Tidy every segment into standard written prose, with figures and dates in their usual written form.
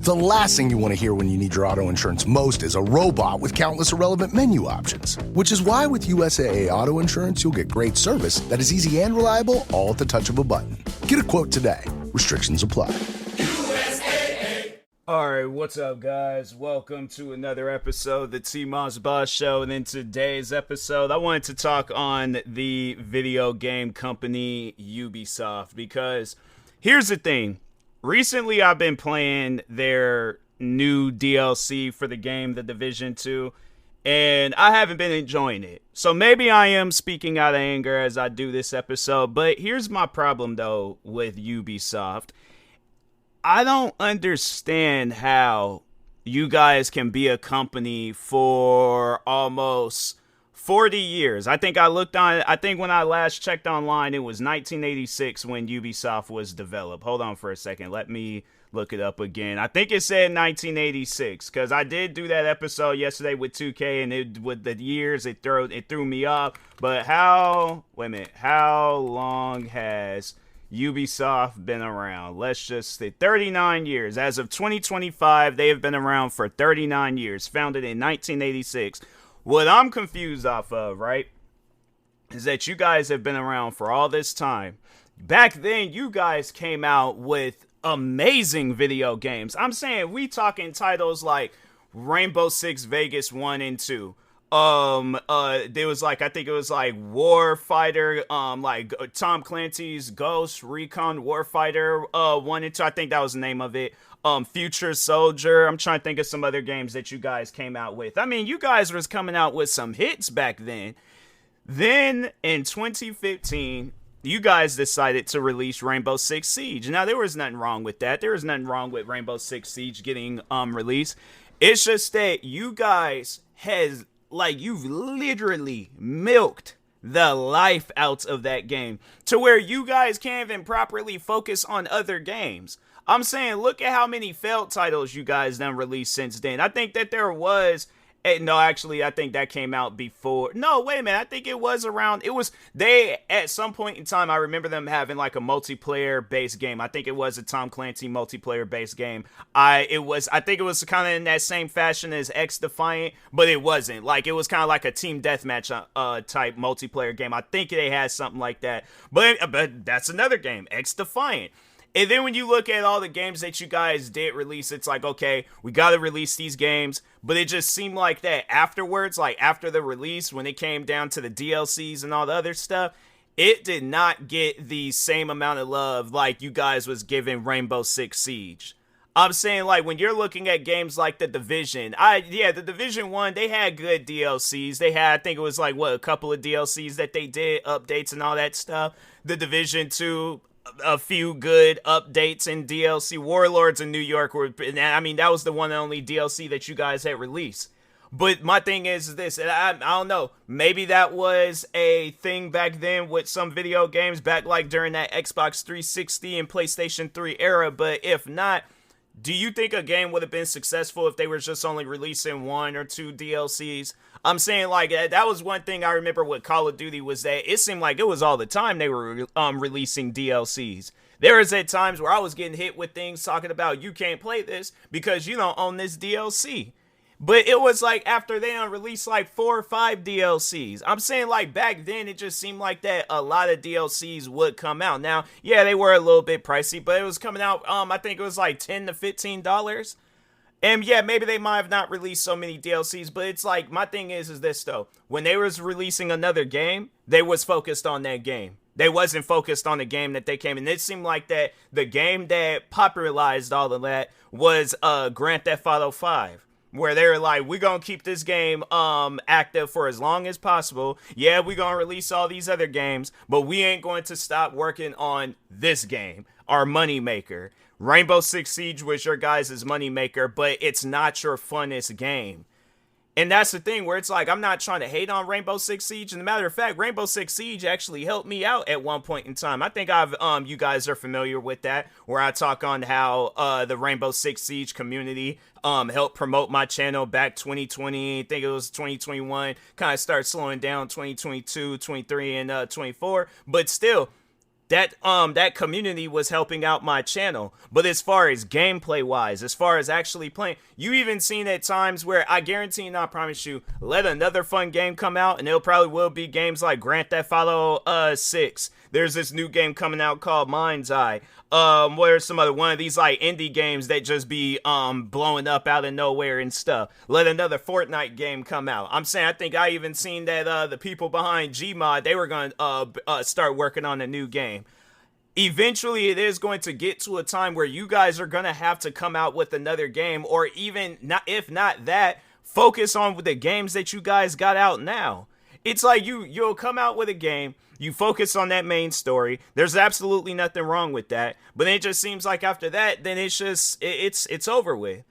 The last thing you want to hear when you need your auto insurance most is a robot with countless irrelevant menu options. Which is why with USAA Auto Insurance, you'll get great service that is easy and reliable, all at the touch of a button. Get a quote today. Restrictions apply. Alright, what's up guys? Welcome to another episode of the TMossBoss Show, and in today's episode I wanted to talk on the video game company Ubisoft, because here's the thing. Recently I've been playing their new DLC for the game, The Division 2, and I haven't been enjoying it. So maybe I am speaking out of anger as I do this episode, but here's my problem though with Ubisoft. I don't understand how you guys can be a company for almost 40 years. I think when I last checked online, it was 1986 when Ubisoft was developed. Hold on for a second. Let me look it up again. I think it said 1986 because I did do that episode yesterday with 2K, and with the years, it threw me off. But how long has Ubisoft been around? Let's just say 39 years. As of 2025, they have been around for 39 years. Founded in 1986. What I'm confused off of, right, is that you guys have been around for all this time. Back then, you guys came out with amazing video games. I'm saying we talking titles like Rainbow Six Vegas 1 and 2. There was I think it was Warfighter, Tom Clancy's Ghost Recon Warfighter 1 and 2. I think that was the name of it. Future Soldier. I'm trying to think of some other games that you guys came out with. I mean, you guys was coming out with some hits back then. Then in 2015, you guys decided to release Rainbow Six Siege. Now, there was nothing wrong with that. There was nothing wrong with Rainbow Six Siege getting released. It's just that you guys you've literally milked the life out of that game to where you guys can't even properly focus on other games. I'm saying, look at how many failed titles you guys done released since then. I think that there was, I think that came out before. No, wait a minute. I think it was around, at some point in time, I remember them having like a multiplayer-based game. I think it was a Tom Clancy multiplayer-based game. I think it was kind of in that same fashion as X Defiant, but it wasn't. It was kind of like a team deathmatch type multiplayer game. I think they had something like that. But that's another game, X Defiant. And then when you look at all the games that you guys did release, it's like, okay, we got to release these games. But it just seemed like that afterwards, after the release, when it came down to the DLCs and all the other stuff, it did not get the same amount of love like you guys was giving Rainbow Six Siege. I'm saying, when you're looking at games like The Division, The Division 1, they had good DLCs. They had, I think it was a couple of DLCs that they did, updates and all that stuff. The Division 2, a few good updates in DLC. Warlords in New York that was the one and only DLC that you guys had released. But my thing is this, and I don't know, maybe that was a thing back then with some video games back during that Xbox 360 and PlayStation 3 era, but if not, do you think a game would have been successful if they were just only releasing 1 or 2 DLCs? I'm saying, that was one thing I remember with Call of Duty was that it seemed like it was all the time they were releasing DLCs. There was at times where I was getting hit with things talking about you can't play this because you don't own this DLC. But it was after they released 4 or 5 DLCs. I'm saying back then it just seemed like that a lot of DLCs would come out. Now, yeah, they were a little bit pricey, but it was coming out, I think it was $10 to $15. And yeah, maybe they might have not released so many DLCs, but it's my thing is this though. When they was releasing another game, they was focused on that game. They wasn't focused on the game that they came in. It seemed like that the game that popularized all of that was Grand Theft Auto 5. Where they were we're going to keep this game active for as long as possible. Yeah, we're going to release all these other games, but we ain't going to stop working on this game, our moneymaker. Rainbow Six Siege was your guys' moneymaker, but it's not your funnest game. And that's the thing where it's I'm not trying to hate on Rainbow Six Siege. And as a matter of fact, Rainbow Six Siege actually helped me out at one point in time. I think you guys are familiar with that, where I talk on how the Rainbow Six Siege community helped promote my channel back 2020. I think it was 2021. Kind of started slowing down 2022, 23, and 24. But still, that community was helping out my channel. But as far as gameplay wise, as far as actually playing, you even seen at times where I guarantee and I promise you, let another fun game come out, and it'll probably will be games like Grand Theft Auto 6. There's this new game coming out called Mind's Eye. Where's some other one of these like indie games that just be blowing up out of nowhere and stuff. Let another Fortnite game come out. I'm saying, I think I even seen that the people behind Gmod, they were gonna start working on a new game. Eventually, it is going to get to a time where you guys are gonna have to come out with another game, or even not, if not that, focus on the games that you guys got out now. It's like you'll come out with a game, you focus on that main story. There's absolutely nothing wrong with that. But then it just seems like after that, then it's just it's over with.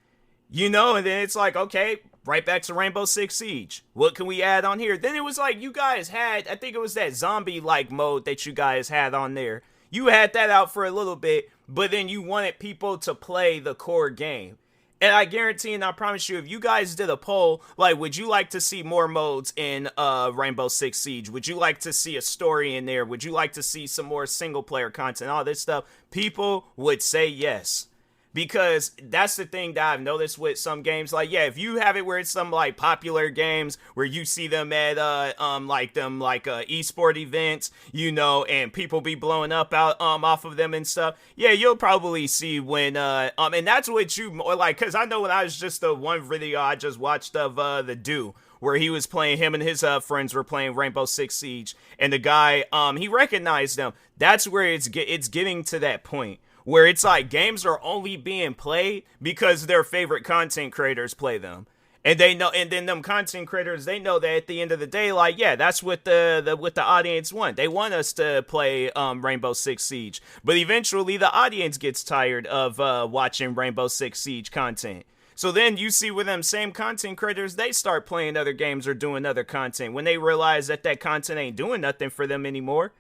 You know, and then it's like, okay, right back to Rainbow Six Siege. What can we add on here? Then it was like you guys had, I think it was that zombie-like mode that you guys had on there. You had that out for a little bit, but then you wanted people to play the core game. And I guarantee and I promise you, if you guys did a poll, like, would you like to see more modes in Rainbow Six Siege? Would you like to see a story in there? Would you like to see some more single-player content? All this stuff. People would say yes. Because that's the thing that I've noticed with some games. Like, yeah, if you have it where it's some, like, popular games where you see them at, esport events, you know, and people be blowing up out, off of them and stuff. Yeah, you'll probably see when, and that's what you, like, because I know when I was just the one video I just watched of, the Do, where he was playing, him and his friends were playing Rainbow Six Siege, and the guy, he recognized them. That's where it's getting to that point where it's like games are only being played because their favorite content creators play them. And they know, and then them content creators, they know that at the end of the day, like, yeah, that's what the audience want. They want us to play Rainbow Six Siege. But eventually the audience gets tired of watching Rainbow Six Siege content. So then you see with them same content creators, they start playing other games or doing other content when they realize that that content ain't doing nothing for them anymore.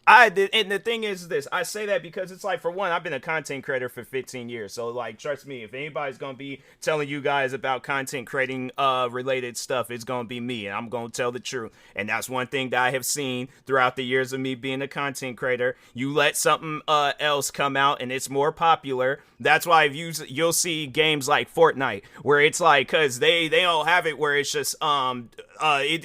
And the thing is this, I say that because it's like, for one, I've been a content creator for 15 years. So, like, trust me, if anybody's going to be telling you guys about content creating related stuff, it's going to be me, and I'm going to tell the truth. And that's one thing that I have seen throughout the years of me being a content creator. You let something else come out and it's more popular. That's why you'll see games like Fortnite where it's like, because they don't have it where it's just, they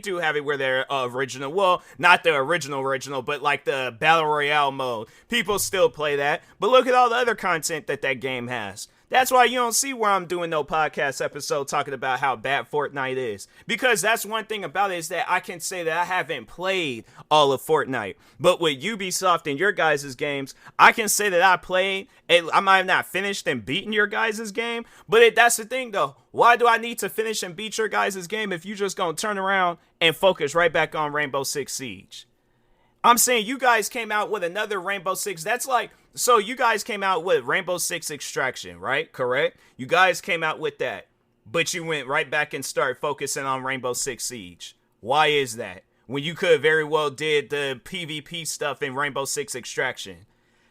do have it where they're original. Well, not the original, but like the Battle Royale mode. People still play that. But look at all the other content that game has. That's why you don't see where I'm doing no podcast episode talking about how bad Fortnite is. Because that's one thing about it, is that I can say that I haven't played all of Fortnite. But with Ubisoft and your guys' games, I can say that I played. I might have not finished and beaten your guys' game. But that's the thing, though. Why do I need to finish and beat your guys' game if you just gonna turn around and focus right back on Rainbow Six Siege? I'm saying you guys came out with another Rainbow Six. That's like, so you guys came out with Rainbow Six Extraction, right? Correct? You guys came out with that, but you went right back and started focusing on Rainbow Six Siege. Why is that? When you could very well did the PvP stuff in Rainbow Six Extraction.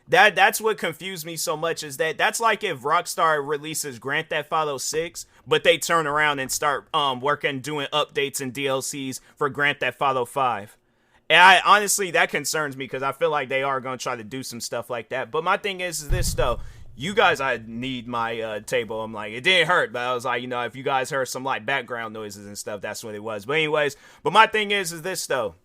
That's what confused me so much, is that's like if Rockstar releases Grand Theft Auto 6, but they turn around and start working, doing updates and DLCs for Grand Theft Auto 5. And honestly, that concerns me because I feel like they are going to try to do some stuff like that. But my thing is this, though. You guys, I need my table. I'm like, it didn't hurt, but I was like, if you guys heard some like background noises and stuff, that's what it was. But anyways, my thing is this, though.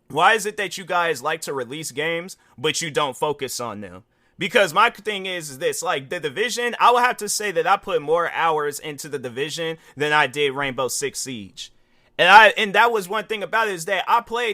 Why is it that you guys like to release games, but you don't focus on them? Because my thing is this, like The Division, I would have to say that I put more hours into The Division than I did Rainbow Six Siege. And that was one thing about it, is that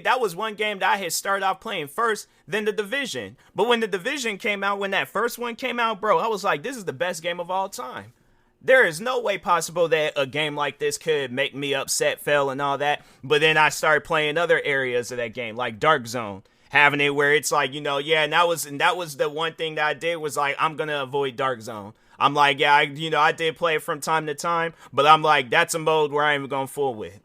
that was one game that I had started off playing first than The Division. But when The Division came out, when that first one came out, bro, I was like, this is the best game of all time. There is no way possible that a game like this could make me upset, fail, and all that. But then I started playing other areas of that game, like Dark Zone. Having it where it's like, and that was the one thing that I did, was like, I'm going to avoid Dark Zone. I'm like, yeah, I did play it from time to time, but I'm like, that's a mode where I ain't going to fool with.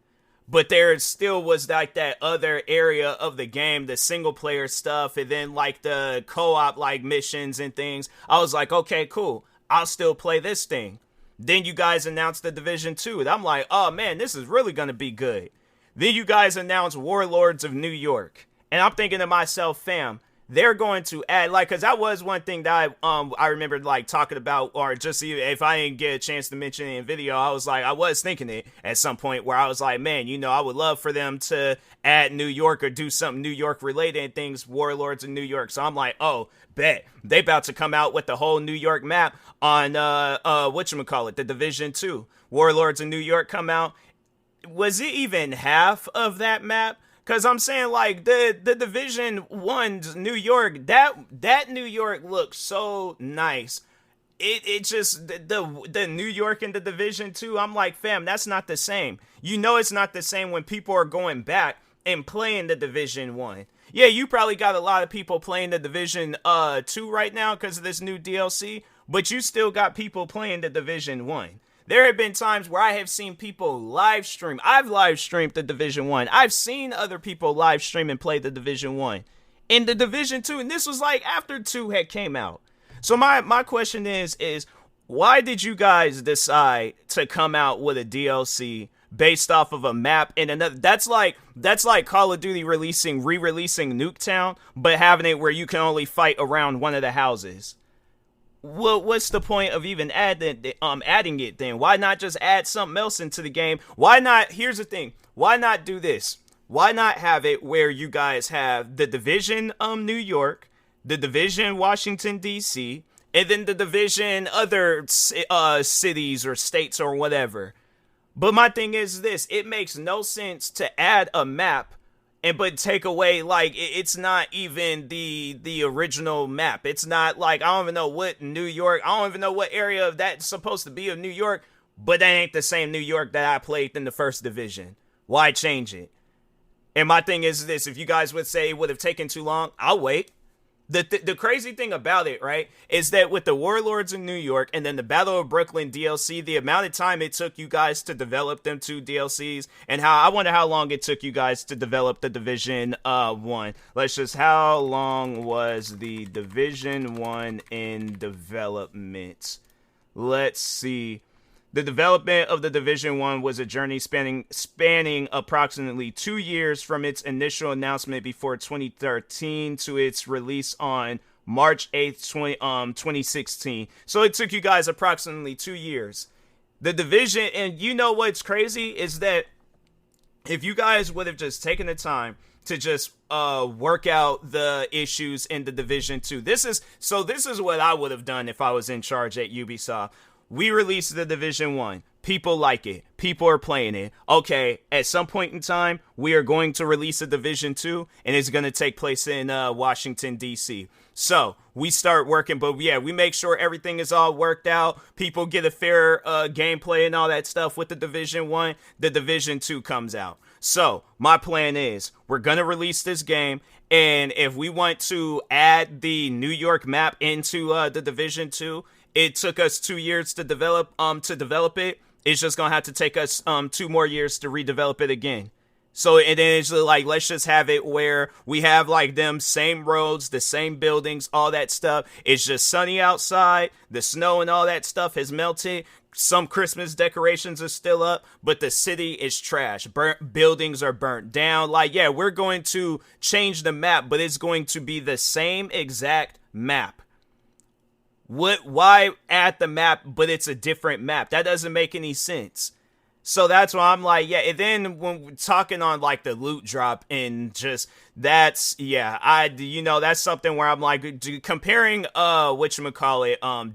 But there still was like that other area of the game, the single player stuff, and then like the co-op like missions and things. I was like, okay, cool. I'll still play this thing. Then you guys announced The Division 2, and I'm like, oh man, this is really going to be good. Then you guys announced Warlords of New York. And I'm thinking to myself, fam, they're going to add, like, because that was one thing that I remembered, like, talking about, or just if I didn't get a chance to mention it in video, I was thinking it at some point where I was like, man, I would love for them to add New York or do something New York related and things, Warlords in New York. So I'm like, oh, bet they about to come out with the whole New York map on whatchamacallit, the Division 2. Warlords in New York come out. Was it even half of that map? Because I'm saying, like, the Division 1's New York, that New York looks so nice. It just, the New York in the Division 2, I'm like, fam, that's not the same. It's not the same when people are going back and playing the Division 1. Yeah, you probably got a lot of people playing the Division 2 right now because of this new DLC, but you still got people playing the Division 1. There have been times where I have seen people live stream. I've live streamed the Division 1. I've seen other people live stream and play the Division 1. In the Division 2, and this was like after 2 had came out. So my question is why did you guys decide to come out with a DLC based off of a map and another? That's like Call of Duty re-releasing Nuketown, but having it where you can only fight around one of the houses. Well, what's the point of even adding it then? Why not just add something else into the game? Why not? Here's the thing. Why not do this? Why not have it where you guys have the Division New York, the Division Washington D.C., and then the Division other cities or states or whatever? But my thing is this: it makes no sense to add a map but take away, like, it's not even the original map. It's not like, I don't even know what New York, I don't even know what area of that's supposed to be of New York, but that ain't the same New York that I played in the first division. Why change it? And my thing is this: if you guys would say it would have taken too long, I'll wait. The crazy thing about it, right, is that with the Warlords in New York and then the Battle of Brooklyn DLC, the amount of time it took you guys to develop them 2 DLCs, and I wonder how long it took you guys to develop the Division 1. How long was the Division 1 in development? Let's see. The development of the Division 1 was a journey spanning approximately 2 years from its initial announcement before 2013 to its release on March 8th, 2016. So it took you guys approximately 2 years. The Division, and you know what's crazy is that if you guys would have just taken the time to just work out the issues in the Division 2. This is what I would have done if I was in charge at Ubisoft. We released the Division 1. People like it. People are playing it. Okay, at some point in time, we are going to release a Division 2, and it's going to take place in Washington, D.C. So, we start working, but yeah, we make sure everything is all worked out. People get a fair gameplay and all that stuff with the Division 1. The Division 2 comes out. So, my plan is, we're going to release this game, and if we want to add the New York map into the Division 2, it took us 2 years to develop it. It's just gonna have to take us 2 more years to redevelop it again. So, and then it's like, let's just have it where we have like them same roads, the same buildings, all that stuff. It's just sunny outside. The snow and all that stuff has melted. Some Christmas decorations are still up, but the city is trash. Buildings are burnt down. Like, yeah, we're going to change the map, but it's going to be the same exact map. Why add the map, but it's a different map? That doesn't make any sense. So that's why I'm like, yeah. And then when we're talking on like the loot drop and just that's, yeah, that's something where I'm like comparing,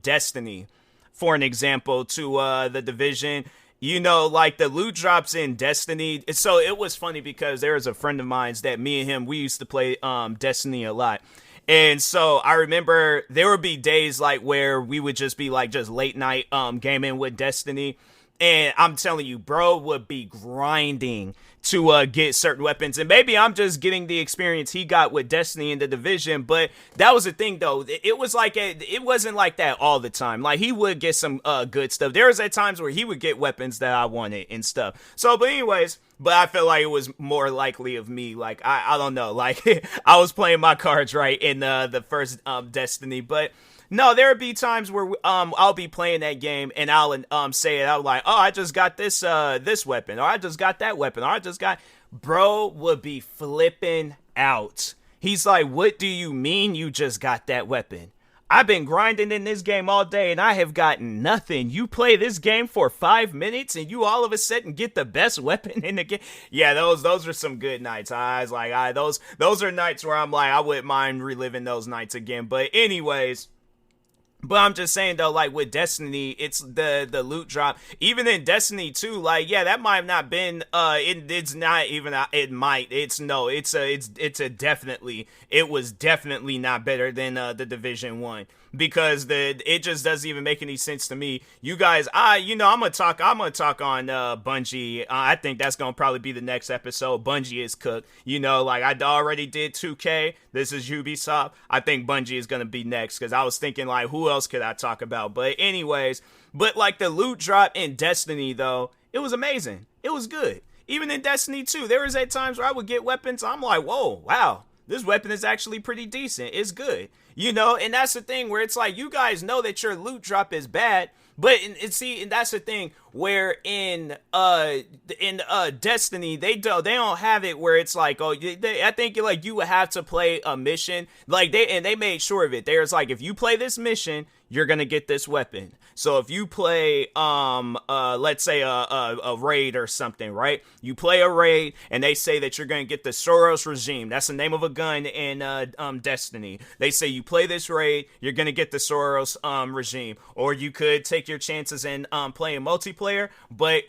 Destiny, for an example, to the Division. Like the loot drops in Destiny. So it was funny because there was a friend of mine that me and him, we used to play Destiny a lot. And so I remember there would be days like where we would just be like just late night gaming with Destiny. And I'm telling you, bro would be grinding to get certain weapons. And maybe I'm just getting the experience he got with Destiny in the Division. But that was the thing, though. It was like it wasn't like that all the time. Like, he would get some good stuff. There was at times where he would get weapons that I wanted and stuff. So, but anyways, but I feel like it was more likely of me. Like, I don't know. Like, I was playing my cards right in the first Destiny. But no, there would be times where I'll be playing that game and I'll say it out like, oh, I just got this weapon, or I just got that weapon, or I just got. Bro would be flipping out. He's like, what do you mean you just got that weapon? I've been grinding in this game all day and I have gotten nothing. You play this game for 5 minutes and you all of a sudden get the best weapon in the game. Yeah, those are some good nights. I was like, those are nights where I'm like, I wouldn't mind reliving those nights again. But anyways, but I'm just saying though, like with Destiny, it's the loot drop. Even in Destiny 2, like yeah, that might have not been it's not even it might. It's a definitely, it was definitely not better than the Division 1, because it just doesn't even make any sense to me. You guys, I'm gonna talk on Bungie. I think that's gonna probably be the next episode. Bungie is cooked. Like I already did 2K. This is Ubisoft. I think Bungie is gonna be next, because I was thinking like, who else could I talk about? But anyways, like the loot drop in Destiny though, it was amazing. It was good. Even in Destiny 2, there was at times where I would get weapons. I'm like, whoa, wow, this weapon is actually pretty decent. It's good. And that's the thing where it's like, you guys know that your loot drop is bad, but and that's the thing where in Destiny they don't have it where it's like, oh, I think like you would have to play a mission, like they made sure of it. There's like, if you play this mission, you're gonna get this weapon. So if you play let's say a raid or something, right? You play a raid and they say that you're gonna get the Soros regime. That's the name of a gun in Destiny. They say you play this raid, you're gonna get the Soros regime. Or you could take your chances in playing multiplayer, but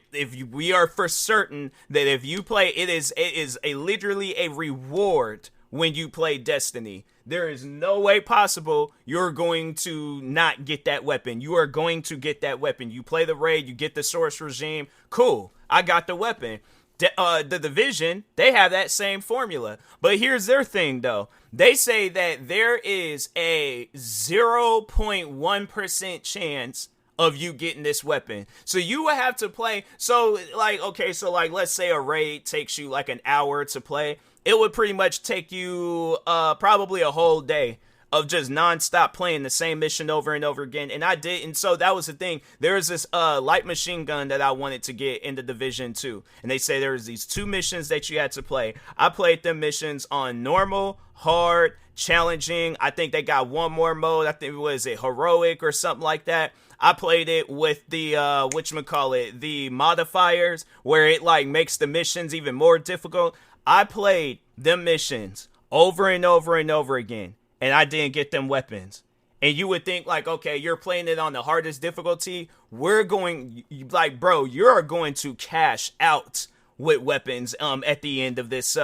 we are for certain that if you play, it is literally a reward when you play Destiny. There is no way possible you're going to not get that weapon. You are going to get that weapon. You play the raid, you get the source regime. Cool, I got the weapon. The Division, they have that same formula. But here's their thing, though. They say that there is a 0.1% chance of you getting this weapon. So you would have to play. So, like, okay, so, like, let's say a raid takes you, like, an hour to play. It would pretty much take you probably a whole day of just nonstop playing the same mission over and over again. And I did, and so that was the thing. There was this light machine gun that I wanted to get in the Division 2. And they say there was these 2 missions that you had to play. I played them missions on normal, hard, challenging. I think they got one more mode. I think it was heroic or something like that. I played it with the the modifiers, where it like makes the missions even more difficult. I played them missions over and over and over again, and I didn't get them weapons. And you would think like, okay, you're playing it on the hardest difficulty. We're going, like, bro, you're going to cash out with weapons at the end of this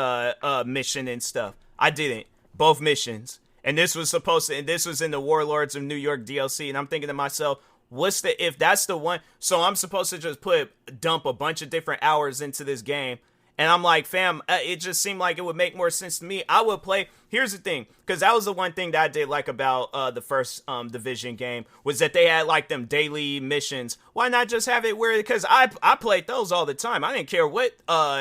mission and stuff. I didn't. Both missions. And this was in the Warlords of New York DLC, and I'm thinking to myself, if that's the one, so I'm supposed to just dump a bunch of different hours into this game. And I'm like, fam, it just seemed like it would make more sense to me. I would play. Here's the thing, because that was the one thing that I did like about the first Division game, was that they had like them daily missions. Why not just have it where, because I played those all the time. I didn't care what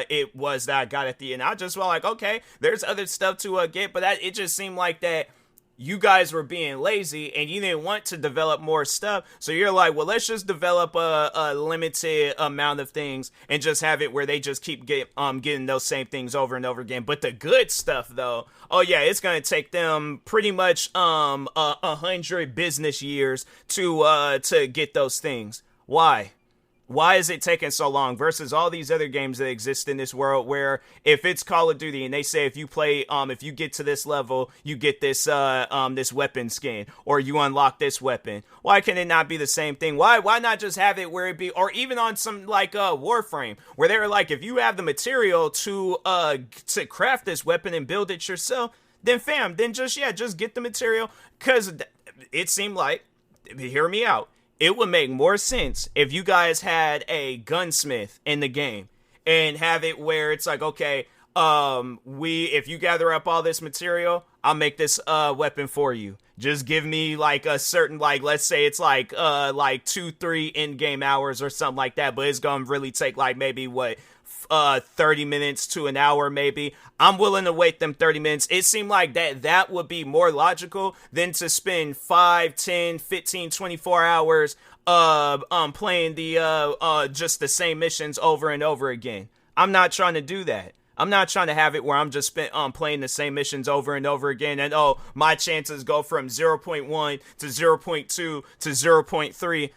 it was that I got at the end. I just felt like, okay, there's other stuff to get, but it just seemed like that you guys were being lazy and you didn't want to develop more stuff. So you're like, well, let's just develop a limited amount of things and just have it where they just keep getting those same things over and over again. But the good stuff, though, oh yeah, it's going to take them pretty much 100 business years to get those things. Why? Why is it taking so long versus all these other games that exist in this world, where if it's Call of Duty and they say if you play, if you get to this level, you get this this weapon skin, or you unlock this weapon? Why can it not be the same thing? Why not just have it where it be, or even on some like Warframe, where they're like, if you have the material to craft this weapon and build it yourself, then fam, then just get the material. Because it seemed like, hear me out, it would make more sense if you guys had a gunsmith in the game and have it where it's like, okay, if you gather up all this material, I'll make this weapon for you. Just give me like a certain, like, let's say it's like 2-3 in-game hours or something like that, but it's gonna really take like maybe 30 minutes to an hour maybe. I'm willing to wait them 30 minutes. It seemed like that would be more logical than to spend 5, 10, 15, 24 hours playing the just the same missions over and over again. I'm not trying to do that. I'm not trying to have it where I'm just playing the same missions over and over again, and my chances go from 0.1 to 0.2 to 0.3.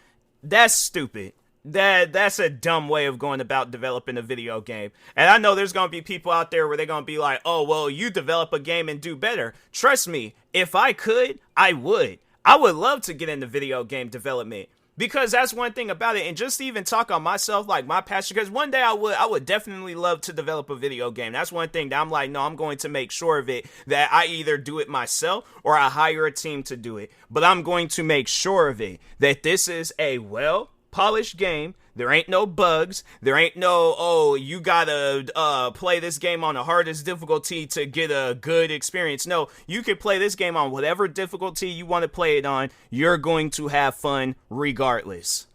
That's stupid. That's a dumb way of going about developing a video game. And I know there's going to be people out there where they're going to be like, oh, well, you develop a game and do better. Trust me, if I could, I would. I would love to get into video game development. Because that's one thing about it, and just to even talk on myself, like my passion, because one day I would definitely love to develop a video game. That's one thing that I'm like, no, I'm going to make sure of it, that I either do it myself or I hire a team to do it. But I'm going to make sure of it, that this is a well-polished game. There ain't no bugs. There ain't no, oh, you gotta play this game on the hardest difficulty to get a good experience. No, you can play this game on whatever difficulty you want to play it on. You're going to have fun regardless.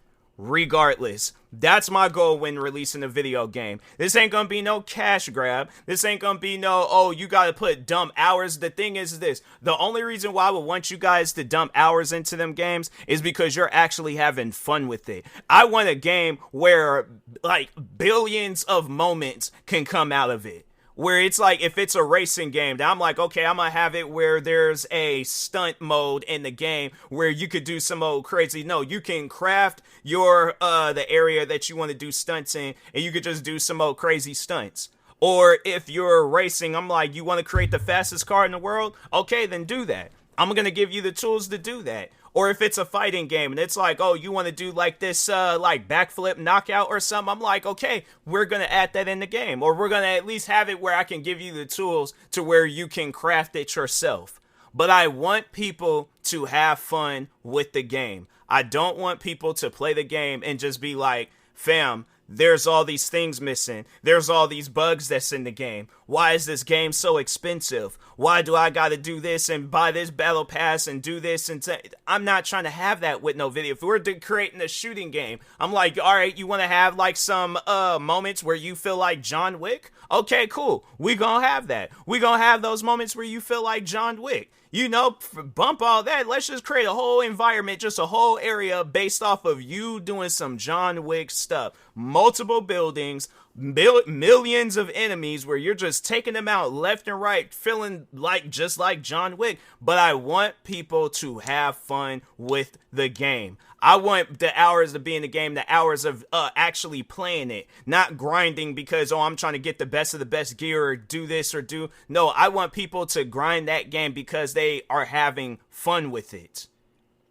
That's my goal when releasing a video game. This ain't gonna be no cash grab. This ain't gonna be no, oh, you gotta put dumb hours. The thing is this, the only reason why I would want you guys to dump hours into them games is because you're actually having fun with it. I want a game where like billions of moments can come out of it. Where it's like, if it's a racing game, then I'm like, okay, I'm gonna have it where there's a stunt mode in the game where you could do some old crazy. No, you can craft your the area that you want to do stunts in, and you could just do some old crazy stunts. Or if you're racing, I'm like, you want to create the fastest car in the world? Okay, then do that. I'm gonna give you the tools to do that. Or if it's a fighting game and it's like, oh, you want to do like this like backflip knockout or something, I'm like, okay, we're going to add that in the game. Or we're going to at least have it where I can give you the tools to where you can craft it yourself. But I want people to have fun with the game. I don't want people to play the game and just be like, fam, there's all these things missing. There's all these bugs that's in the game. Why is this game so expensive? Why do I gotta do this and buy this battle pass and do this? And I'm not trying to have that with no video. If we're creating a shooting game, I'm like, all right, you want to have like some moments where you feel like John Wick? Okay, cool. We gonna have that. We gonna have those moments where you feel like John Wick. You know, bump all that. Let's just create a whole environment, just a whole area based off of you doing some John Wick stuff. Multiple buildings, millions of enemies where you're just taking them out left and right, feeling like just like John Wick. But I want people to have fun with the game. I want the hours of being the game, the hours of actually playing it, not grinding because, oh, I'm trying to get the best of the best gear or do this or do. No, I want people to grind that game because they are having fun with it.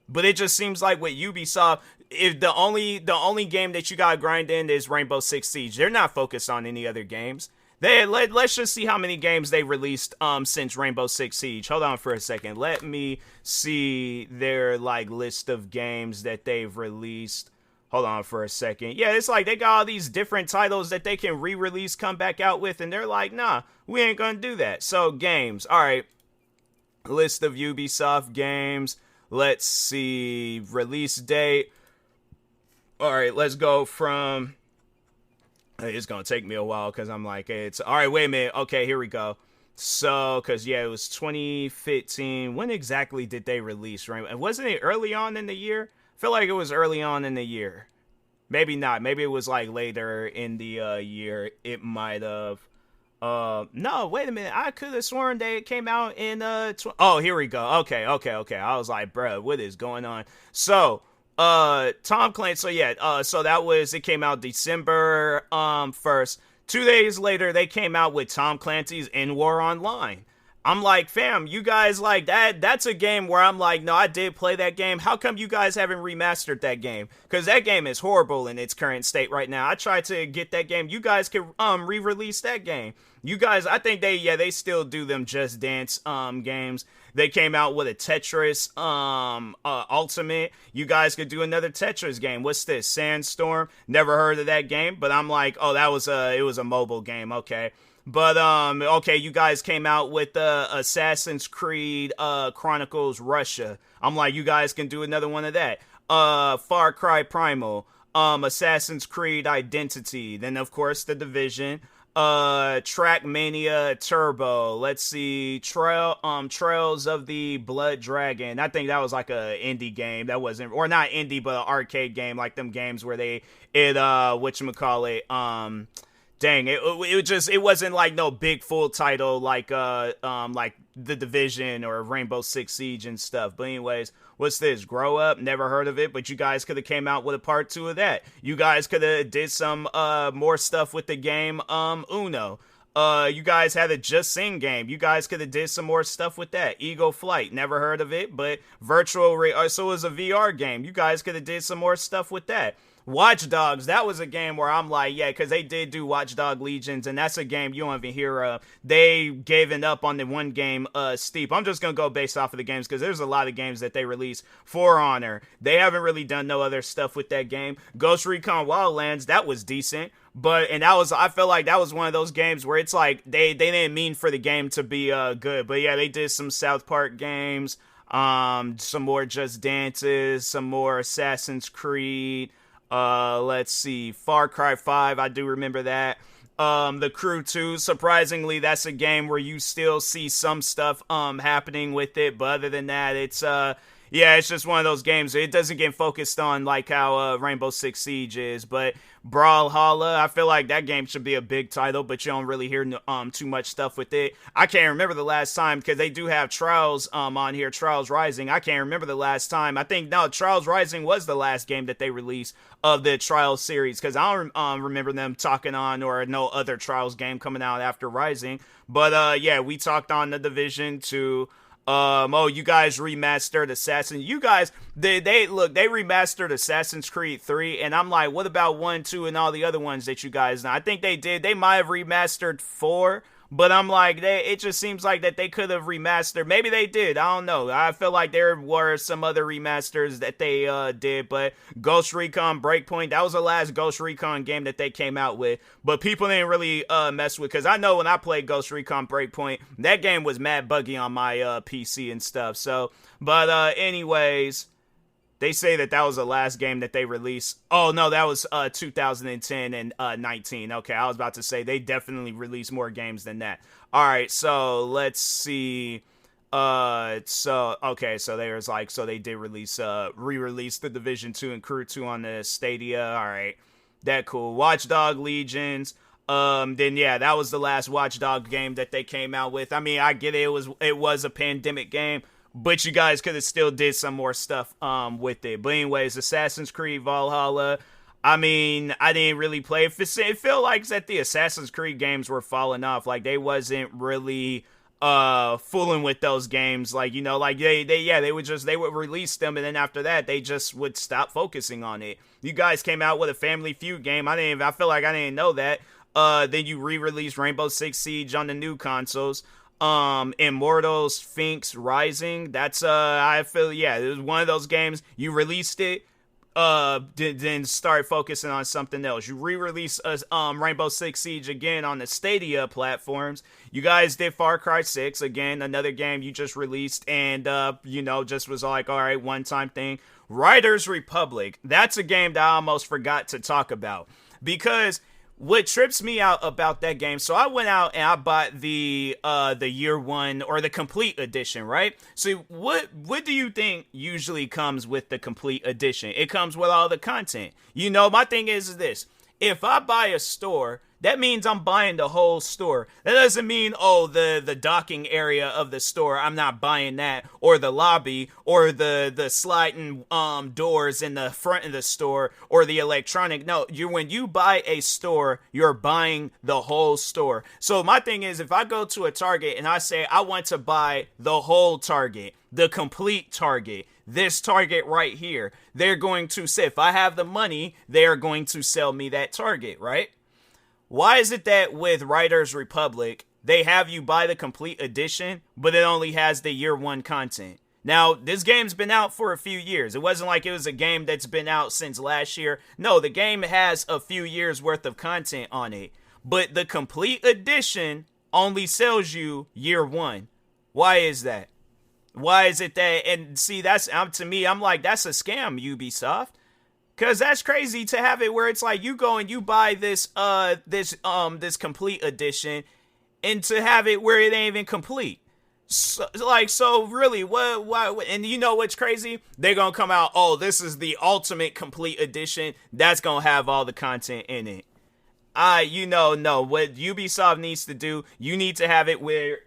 But it just seems like with Ubisoft, if the only game that you gotta grind in is Rainbow Six Siege, they're not focused on any other games. Let's just see how many games they released since Rainbow Six Siege. Hold on for a second. Let me see their like list of games that they've released. Hold on for a second. Yeah, it's like they got all these different titles that they can re-release, come back out with, and they're like, nah, we ain't gonna do that. So games. All right. List of Ubisoft games. Let's see. Release date. All right, let's go from... It's going to take me a while because I'm like, it's... All right, wait a minute. Okay, here we go. So, because, yeah, it was 2015. When exactly did they release Rainbow? Wasn't it early on in the year? I feel like it was early on in the year. Maybe not. Maybe it was, like, later in the year. It might have. No, wait a minute. I could have sworn they came out in... Oh, here we go. Okay. I was like, bro, what is going on? So... Tom Clancy, so yeah, so that was, it came out December 1st. 2 days later, they came out with Tom Clancy's In War Online. I'm like, fam, you guys like that? That's a game where I'm like, no, I did play that game. How come you guys haven't remastered that game? Because that game is horrible in its current state right now. I tried to get that game. You guys can re-release that game. You guys, I think they still do them Just Dance games. They came out with a Tetris Ultimate. You guys could do another Tetris game. What's this? Sandstorm? Never heard of that game, but I'm like, oh, it was a mobile game. Okay. But, okay, you guys came out with Assassin's Creed Chronicles Russia. I'm like, you guys can do another one of that. Far Cry Primal. Assassin's Creed Identity. Then, of course, The Division. Trackmania Turbo. Let's see. Trails of the Blood Dragon. I think that was like a indie game. That wasn't, or not indie, but an arcade game, like them games where whatchamacallit, Dang, it wasn't like no big full title like The Division or Rainbow Six Siege and stuff. But anyways, what's this? Grow Up? Never heard of it, but you guys could have came out with a part 2 of that. You guys could have did some more stuff with the game Uno. You guys had a Just Sing game. You guys could have did some more stuff with that. Eagle Flight, never heard of it, but so it was a VR game. You guys could have did some more stuff with that. Watch Dogs, that was a game where I'm like, yeah, because they did do Watch Dog Legions, and that's a game you don't even hear of. They gave it up on the one game, Steep. I'm just going to go based off of the games, because there's a lot of games that they released. For Honor, they haven't really done no other stuff with that game. Ghost Recon Wildlands, that was decent. I feel like that was one of those games where it's like, they didn't mean for the game to be good. But yeah, they did some South Park games, some more Just Dances, some more Assassin's Creed. Let's see, Far Cry 5, I do remember that. The Crew 2, surprisingly, that's a game where you still see some stuff, happening with it, but other than that, it's just one of those games. It doesn't get focused on like how, Rainbow Six Siege is, but Brawlhalla, I feel like that game should be a big title, but you don't really hear, too much stuff with it. I can't remember the last time, because they do have Trials, on here, Trials Rising. I can't remember the last time. I think, no, Trials Rising was the last game that they released of the Trials series, because I don't, remember them talking on, or no other Trials game coming out after Rising. But, yeah, we talked on The Division 2. You guys remastered Assassin. You guys, they remastered Assassin's Creed 3, and I'm like, what about 1, 2, and all the other ones that you guys know? I think they did. They might have remastered 4, but I'm like, it just seems like that they could have remastered. Maybe they did. I don't know. I feel like there were some other remasters that they did, but Ghost Recon Breakpoint, that was the last Ghost Recon game that they came out with, but people didn't really mess with, because I know when I played Ghost Recon Breakpoint, that game was mad buggy on my PC and stuff. So, but anyways, they say that was the last game that they released. Oh, no, that was 2010 and 19. Okay, I was about to say they definitely released more games than that. All right, so let's see. So they did release, re-release The Division 2 and Crew 2 on the Stadia. All right, that cool. Watch Dog Legions. Then yeah, that was the last Watch Dog game that they came out with. I mean, I get it. It was a pandemic game, but you guys could have still did some more stuff with it. But anyways, Assassin's Creed Valhalla, I mean, I didn't really play it. It felt like that the Assassin's Creed games were falling off. Like, they wasn't really fooling with those games. Like, you know, like they would release them, and then after that they just would stop focusing on it. You guys came out with a Family Feud game. I feel like I didn't know that. Then you re-released Rainbow Six Siege on the new consoles. Immortals Sphinx Rising, that's I feel, yeah, it was one of those games you released it, then start focusing on something else. You re-release Rainbow Six Siege again on the Stadia platforms. You guys did Far Cry 6 again, another game you just released, and just was like, all right, one-time thing. Riders Republic, that's a game that I almost forgot to talk about, because what trips me out about that game, so I went out and I bought the year one, or the complete edition, right? So what do you think usually comes with the complete edition? It comes with all the content. You know, my thing is this. If I buy a store, that means I'm buying the whole store. That doesn't mean, the docking area of the store, I'm not buying that, or the lobby, or the sliding doors in the front of the store, or the electronic. No, when you buy a store, you're buying the whole store. So my thing is, if I go to a Target and I say I want to buy the whole Target, the complete Target, this Target right here, they're going to say, if I have the money, they're going to sell me that Target, right? Why is it that with Riders Republic, they have you buy the complete edition, but it only has the year one content? Now, this game's been out for a few years. It wasn't like it was a game that's been out since last year. No, the game has a few years worth of content on it, but the complete edition only sells you year one. Why is that? Why is it that? And see, that's to me, I'm like, that's a scam, Ubisoft. Cause that's crazy to have it where it's like you go and you buy this complete edition, and to have it where it ain't even complete. So really, what? And you know what's crazy? They're gonna come out, this is the ultimate complete edition. That's gonna have all the content in it. no. What Ubisoft needs to do, you need to have it where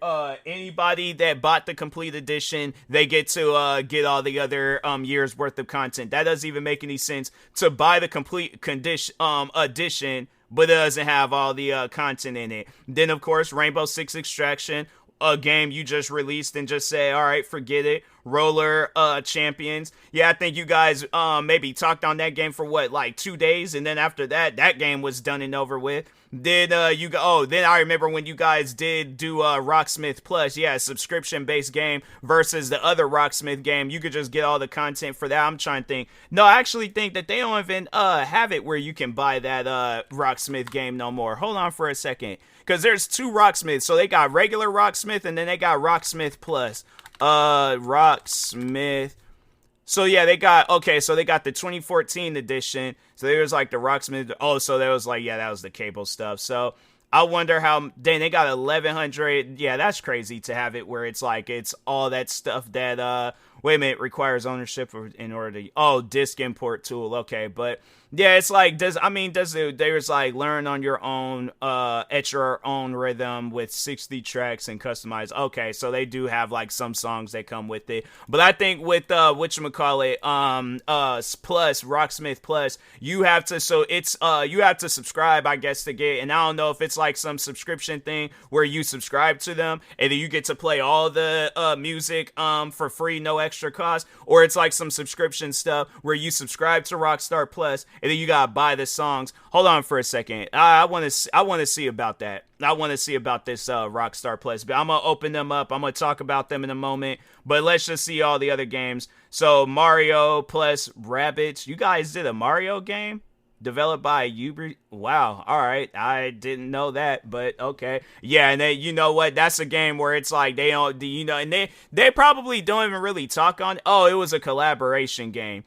anybody that bought the complete edition, they get to get all the other years worth of content. That doesn't even make any sense to buy the complete edition, but it doesn't have all the content in it. Then of course, Rainbow Six Extraction, a game you just released, and just say, all right, forget it. Roller Champions. Yeah, I think you guys maybe talked on that game for what, like 2 days, and then after that, that game was done and over with. Then then I remember when you guys did do Rocksmith Plus, yeah, subscription-based game versus the other Rocksmith game. You could just get all the content for that. I'm trying to think. No, I actually think that they don't even have it where you can buy that Rocksmith game no more. Hold on for a second, because there's two Rocksmiths. So they got regular Rocksmith, and then they got Rocksmith Plus. Rocksmith. So yeah, they got the 2014 edition. So there was like the Rocksmith. Oh, so there was like, yeah, that was the cable stuff. So I wonder how, dang, they got 1100. Yeah, that's crazy to have it where it's like, it's all that stuff that, wait a minute, requires ownership in order to, disc import tool. Okay. But yeah, it's like, there's like learn on your own, at your own rhythm with 60 tracks and customize. Okay. So they do have like some songs that come with it. But I think with, Rocksmith Plus, you have to subscribe, I guess, to get, and I don't know if it's like some subscription thing where you subscribe to them and then you get to play all the, music, for free, no extra cost, or it's like some subscription stuff where you subscribe to Rockstar Plus and then you gotta buy the songs. Hold on for a second. I want to see about that. I want to see about this Rockstar Plus. But I'm gonna open them up. I'm gonna talk about them in a moment. But let's just see all the other games. So Mario plus Rabbids. You guys did a Mario game developed by Ubisoft. Wow. All right. I didn't know that, but okay. Yeah, and they, you know what? That's a game where it's like they don't, and they probably don't even really talk on. Oh, it was a collaboration game.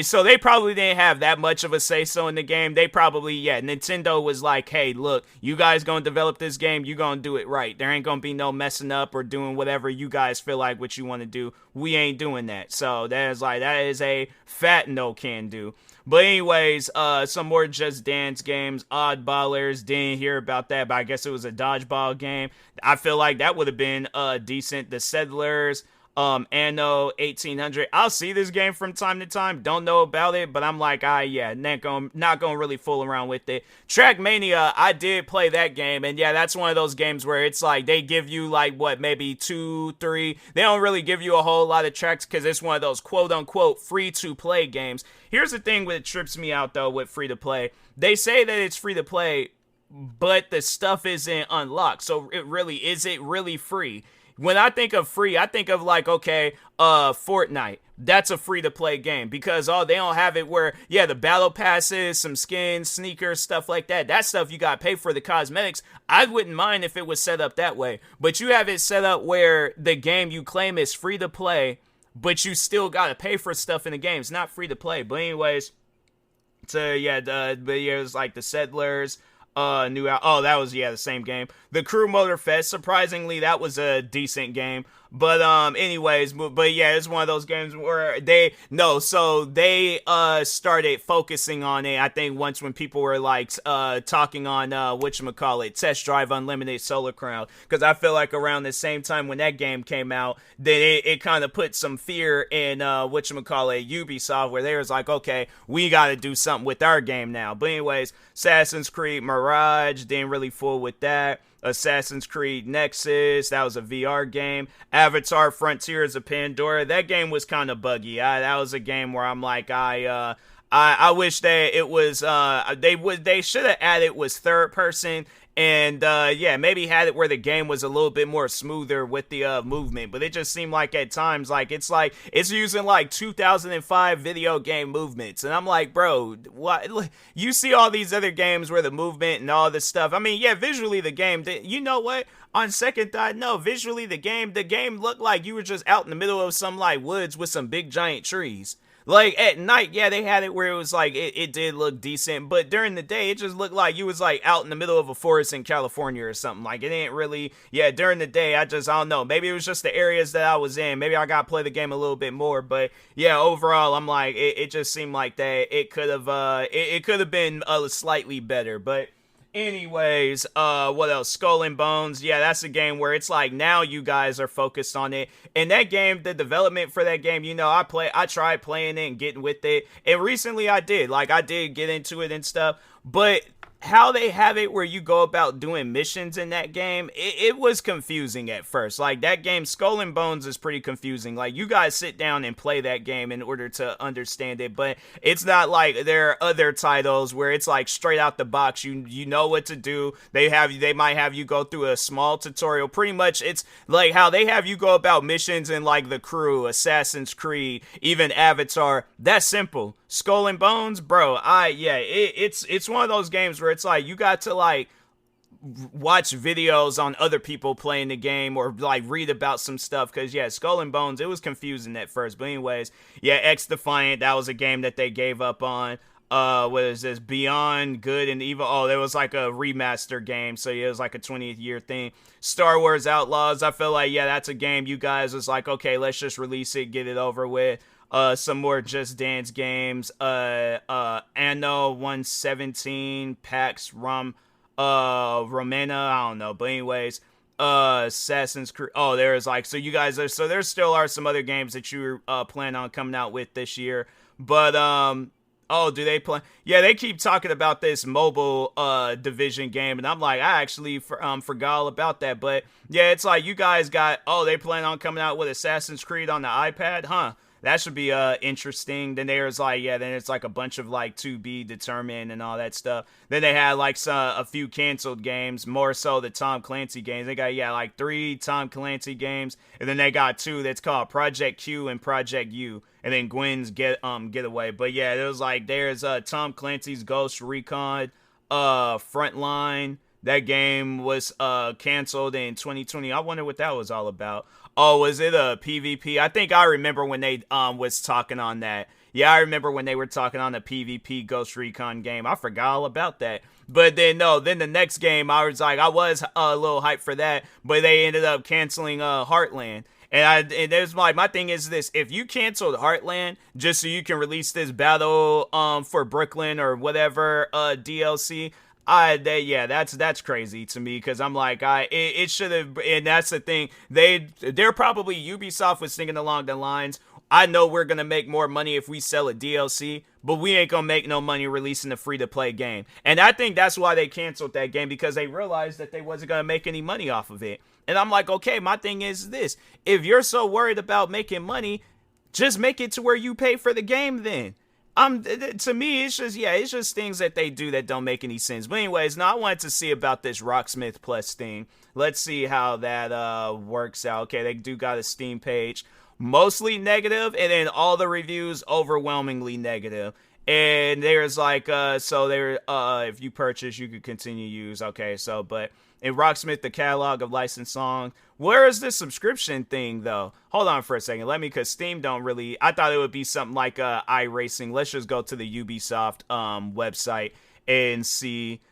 So they probably didn't have that much of a say-so in the game. They probably, Nintendo was like, hey, look, you guys gonna develop this game, you gonna do it right. There ain't gonna be no messing up or doing whatever you guys feel like what you want to do. We ain't doing that. So that is a fat no can do. But anyways, some more Just Dance games. Oddballers, didn't hear about that, but I guess it was a dodgeball game. I feel like that would have been decent. The Settlers, Anno 1800. I'll see this game from time to time. Don't know about it, but I'm like, not gonna really fool around with it. Trackmania, I did play that game, and yeah, that's one of those games where it's like they give you like maybe 2, 3. They don't really give you a whole lot of tracks because it's one of those quote unquote free to play games. Here's the thing that trips me out though with free to play. They say that it's free to play, but the stuff isn't unlocked. So is it really free? When I think of free, I think of like, okay, Fortnite. That's a free-to-play game because, they don't have it where, the battle passes, some skins, sneakers, stuff like that. That stuff you got to pay for the cosmetics. I wouldn't mind if it was set up that way. But you have it set up where the game you claim is free-to-play, but you still got to pay for stuff in the game. It's not free-to-play. But anyways, it was like the Settlers. That was the same game. The Crew Motor Fest, surprisingly, that was a decent game. But it's one of those games where they started focusing on it, I think, once when people were like talking on Test Drive Unlimited Solar Crown, because I feel like around the same time when that game came out, then it kind of put some fear in Ubisoft, where they was like, okay, we got to do something with our game now. But anyways, Assassin's Creed Mirage, didn't really fool with that. Assassin's Creed Nexus, that was a VR game. Avatar Frontiers of Pandora, that game was kind of buggy. That was a game where I'm like, I wish that it was, they should have added was third person, and maybe had it where the game was a little bit more smoother with the movement. But it just seemed like at times it's using like 2005 video game movements, and I'm like, bro, what? You see all these other games where the movement and all this stuff, I mean, visually the game, you know what, on second thought, no, visually the game looked like you were just out in the middle of some like woods with some big giant trees. Like, at night, they had it where it was like, it did look decent, but during the day, it just looked like you was like out in the middle of a forest in California or something. Like, it didn't really, during the day, I don't know, maybe it was just the areas that I was in, maybe I gotta play the game a little bit more, but overall, I'm like, it just seemed like that it could have been slightly better. But Anyways, what else? Skull and Bones. Yeah, that's a game where it's like now you guys are focused on it. And that game, the development for that game, I tried playing it and getting with it. And recently I did get into it and stuff. But how they have it where you go about doing missions in that game, it was confusing at first. Like, that game, Skull and Bones, is pretty confusing. Like, you guys sit down and play that game in order to understand it, but it's not like there are other titles where it's like straight out the box. You know what to do. They might have you go through a small tutorial. Pretty much, it's like how they have you go about missions in like The Crew, Assassin's Creed, even Avatar. That's simple. Skull and Bones, bro. It's one of those games where it's like you got to like watch videos on other people playing the game or like read about some stuff, because Skull and Bones, it was confusing at first. But anyways, X Defiant, that was a game that they gave up on. What is this? Beyond Good and Evil. Oh, there was like a remaster game, so it was like a 20th year thing. Star Wars Outlaws, I feel like that's a game you guys was like, okay, let's just release it, get it over with. Some more Just Dance games. Anno 117, PAX Romana, I don't know. But anyways, Assassin's Creed. Oh, there's like, so you guys are, so there still are some other games that you plan on coming out with this year. But, oh, do they play? Yeah, they keep talking about this mobile Division game, and I'm like, I actually forgot all about that. But yeah, it's like you guys got, they plan on coming out with Assassin's Creed on the iPad, huh? That should be interesting. Then there's like, then it's like a bunch of like to be determined and all that stuff. Then they had like a few canceled games, more so the Tom Clancy games. They got like 3 Tom Clancy games, and then they got 2 that's called Project Q and Project U, and then Gwen's Getaway. But there's Tom Clancy's Ghost Recon Frontline. That game was canceled in 2020. I wonder what that was all about. Oh, was it a PvP? I think I remember when they was talking on that. Yeah, I remember when they were talking on the PvP Ghost Recon game. I forgot all about that. But then the next game, I was a little hyped for that, but they ended up canceling Heartland. And there's my thing is this: if you canceled Heartland just so you can release this battle for Brooklyn or whatever DLC, that's crazy to me, because I'm like, it should have, and that's the thing. They're probably, Ubisoft was thinking along the lines, I know we're gonna make more money if we sell a DLC, but we ain't gonna make no money releasing a free-to-play game. And I think that's why they canceled that game, because they realized that they wasn't gonna make any money off of it. And I'm like, okay, my thing is this: if you're so worried about making money, just make it to where you pay for the game then. To me, it's just things that they do that don't make any sense. But anyways, now I wanted to see about this Rocksmith Plus thing. Let's see how that works out. Okay, they do got a Steam page, mostly negative, and then all the reviews overwhelmingly negative. And there's like, if you purchase, you could continue to use. Okay, so, but in Rocksmith, the catalog of licensed songs. Where is this subscription thing, though? Hold on for a second. Because Steam don't really, I thought it would be something like iRacing. Let's just go to the Ubisoft website and see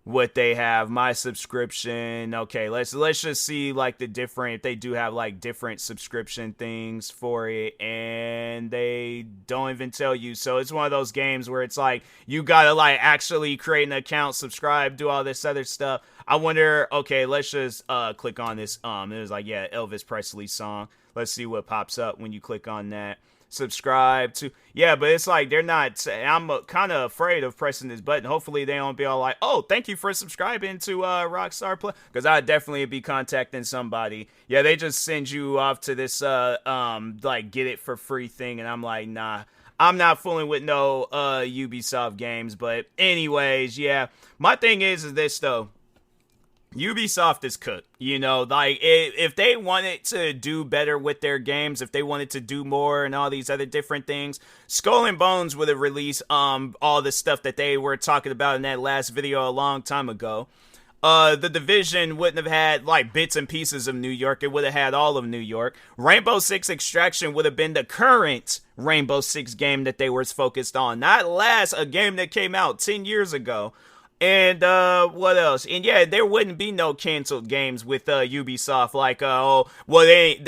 what they have. My subscription. Okay, let's just see like the different, if they do have like different subscription things for it, and they don't even tell you. So it's one of those games where it's like you gotta like actually create an account, subscribe, do all this other stuff. I wonder, okay, let's just click on this. It was like, Elvis Presley song. Let's see what pops up when you click on that. Subscribe to, but it's like they're not, I'm kind of afraid of pressing this button. Hopefully they don't be all like, oh, thank you for subscribing to Rockstar Plus, because I'd definitely be contacting somebody. They just send you off to this like get it for free thing, and I'm like, nah, I'm not fooling with no Ubisoft games. But anyways, my thing is this though: Ubisoft is cooked, like if they wanted to do better with their games, if they wanted to do more and all these other different things, Skull and Bones would have released all the stuff that they were talking about in that last video a long time ago. The Division wouldn't have had like bits and pieces of New York. It would have had all of New York. Rainbow Six Extraction would have been the current Rainbow Six game that they were focused on, not a game that came out 10 years ago. And what else? And yeah, there wouldn't be no canceled games with Ubisoft. Like,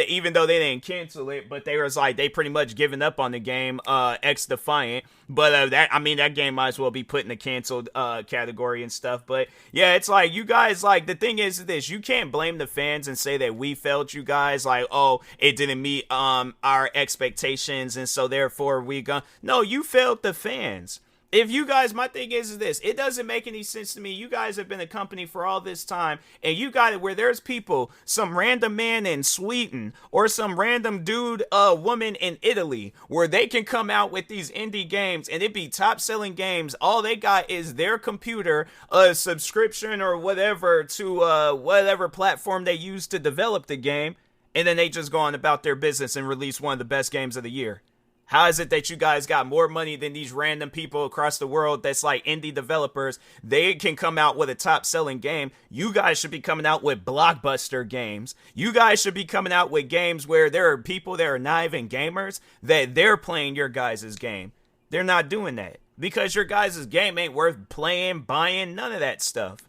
even though they didn't cancel it, but they was like they pretty much given up on the game, X Defiant. But that game might as well be put in the canceled category and stuff. But yeah, it's like you guys, like, the thing is this: you can't blame the fans and say that we failed you guys. Like, oh, it didn't meet our expectations, and so therefore we gone. No, you failed the fans. If you guys, my thing is this, it doesn't make any sense to me. You guys have been a company for all this time, and you got it where there's people, some random man in Sweden, or some random dude, woman in Italy, where they can come out with these indie games, and it be top-selling games. All they got is their computer, a subscription or whatever to whatever platform they use to develop the game, and then they just go on about their business and release one of the best games of the year. How is it that you guys got more money than these random people across the world that's like indie developers? They can come out with a top-selling game. You guys should be coming out with blockbuster games. You guys should be coming out with games where there are people that are not even gamers that they're playing your guys' game. They're not doing that because your guys' game ain't worth playing, buying, none of that stuff.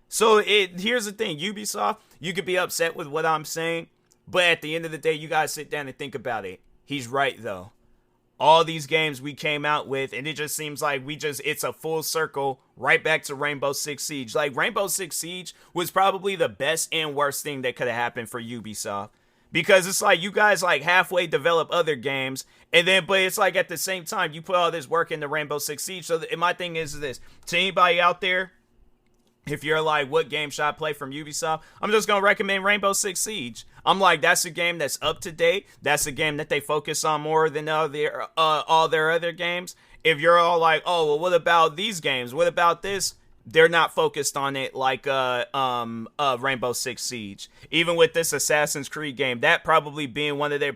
So here's the thing, Ubisoft, you could be upset with what I'm saying, but at the end of the day, you guys sit down and think about it. He's right, though. All these games we came out with, and it just seems like it's a full circle right back to Rainbow Six Siege. Like, Rainbow Six Siege was probably the best and worst thing that could have happened for Ubisoft. Because it's like you guys like halfway develop other games, and then, but it's like at the same time, you put all this work into Rainbow Six Siege. So my thing is this, to anybody out there, if you're like, what game should I play from Ubisoft? I'm just going to recommend Rainbow Six Siege. I'm like, that's a game that's up to date. That's a game that they focus on more than all their other games. If you're all like, oh, well, what about these games? What about this? They're not focused on it like Rainbow Six Siege. Even with this Assassin's Creed game, that probably being one of their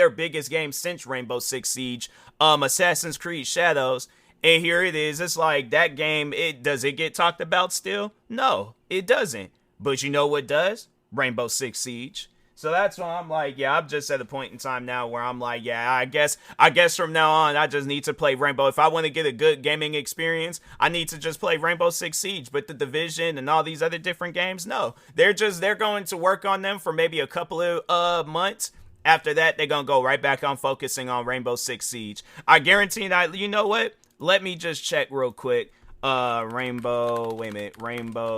biggest games since Rainbow Six Siege, Assassin's Creed Shadows. And here it is. It's like that game, does it get talked about still? No, it doesn't. But you know what does? Rainbow Six Siege. So that's why I'm like, yeah, I'm just at a point in time now where I'm like, yeah, I guess from now on, I just need to play Rainbow. If I want to get a good gaming experience, I need to just play Rainbow Six Siege. But The Division and all these other different games, no. They're going to work on them for maybe a couple of months. After that, they're going to go right back on focusing on Rainbow Six Siege. I guarantee that, you know what? Let me just check real quick. Rainbow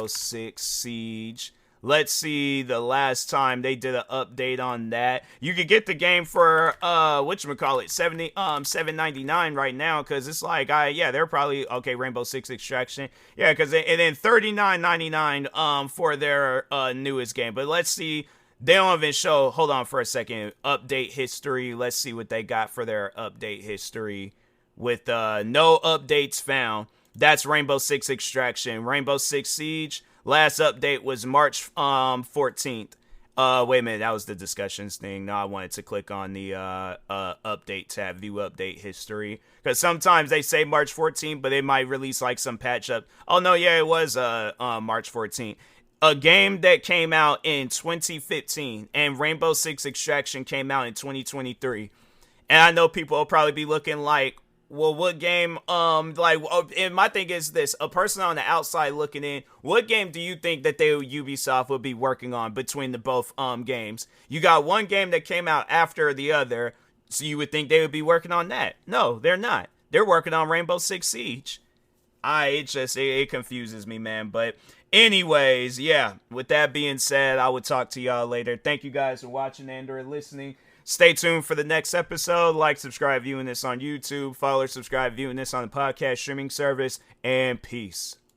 Six Siege. Let's see the last time they did an update on that. You could get the game for $7.99 right now, because it's like they're probably okay. Rainbow Six Extraction, yeah, because and then $39.99 for their newest game. But let's see, they don't even show. Hold on for a second. Update history. Let's see what they got for their update history. With no updates found. That's Rainbow Six Extraction. Rainbow Six Siege, last update was March 14th. Wait a minute, that was the discussions thing. No, I wanted to click on the update tab, view update history. Because sometimes they say March 14th, but they might release like some patch up. Oh no, yeah, it was March 14th. A game that came out in 2015, and Rainbow Six Extraction came out in 2023. And I know people will probably be looking like, well, what game, and my thing is this, a person on the outside looking in, what game do you think that Ubisoft would be working on between the both, games? You got one game that came out after the other, so you would think they would be working on that. No, they're not. They're working on Rainbow Six Siege. It confuses me, man, but anyways, yeah, with that being said, I will talk to y'all later. Thank you guys for watching and/or listening. Stay tuned for the next episode. Like, subscribe, viewing this on YouTube. Follow, subscribe, viewing this on the podcast streaming service. And peace.